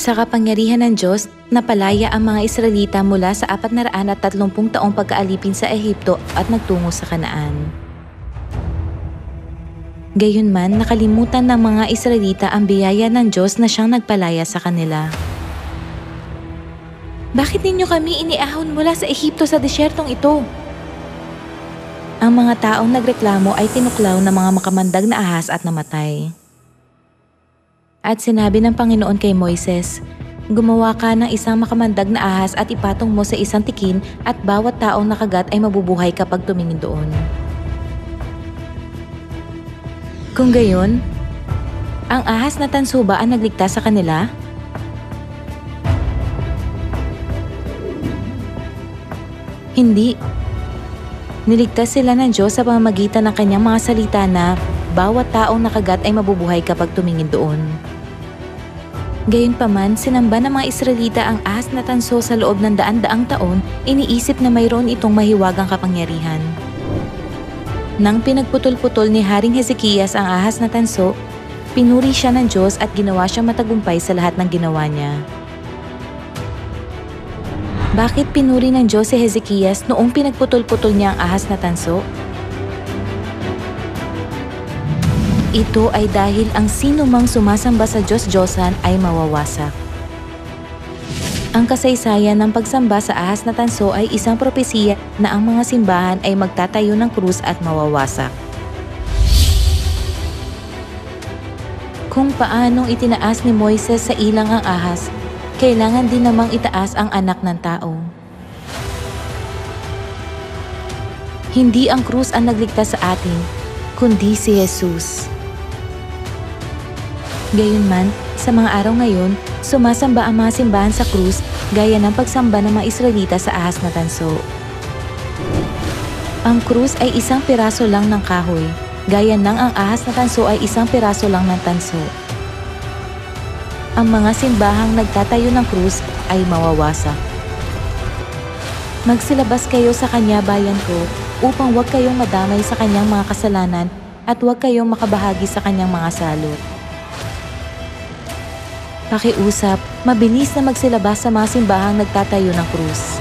Sa kapangyarihan ng Diyos, napalaya ang mga Israelita mula sa 430 taong pagkaalipin sa Ehipto at nagtungo sa Kanaan. Gayunman, nakalimutan ng mga Israelita ang biyaya ng Diyos na siyang nagpalaya sa kanila. Bakit ninyo kami iniahon mula sa Ehipto sa desyertong ito? Ang mga taong nagreklamo ay tinuklaw ng mga makamandag na ahas at namatay. At sinabi ng Panginoon kay Moises, "Gumawa ka ng isang makamandag na ahas at ipatong mo sa isang tikin at bawat taong nakagat ay mabubuhay kapag tumingin doon." Kung gayon, ang ahas na tanso ba ang nagligtas sa kanila? Hindi. Niligtas sila ng Diyos sa pamamagitan ng kanyang mga salita na bawat taong nakagat ay mabubuhay kapag tumingin doon. Gayunpaman, sinamba ng mga Israelita ang ahas na tanso sa loob ng daan-daang taon, iniisip na mayroon itong mahiwagang kapangyarihan. Nang pinagputol-putol ni Haring Hezekias ang ahas na tanso, pinuri siya ng Diyos at ginawa siyang matagumpay sa lahat ng ginawa niya. Bakit pinuri ng Diyos si Hezekias noong pinagputol-putol niya ang ahas na tanso? Ito ay dahil ang sino mang sumasamba sa Diyos-Diyosan ay mawawasak. Ang kasaysayan ng pagsamba sa ahas na tanso ay isang propesiya na ang mga simbahan ay magtatayo ng krus at mawawasak. Kung paanong itinaas ni Moises sa ilang ang ahas, kailangan din namang itaas ang anak ng tao. Hindi ang krus ang nagligtas sa atin, kundi si Jesus. Gayunman, sa mga araw ngayon, sumasamba ang mga simbahan sa krus gaya ng pagsamba ng mga Israelita sa ahas na tanso. Ang krus ay isang piraso lang ng kahoy, gaya ng ang ahas na tanso ay isang piraso lang ng tanso. Ang mga simbahang nagtatayo ng krus ay mawawasak. Magsilabas kayo sa Kanya, bayan ko, upang huwag kayong madamay sa Kanyang mga kasalanan at huwag kayong makabahagi sa Kanyang mga salot. Pakiusap, mabilis na magsilabas sa mga simbahang nagtatayo ng krus.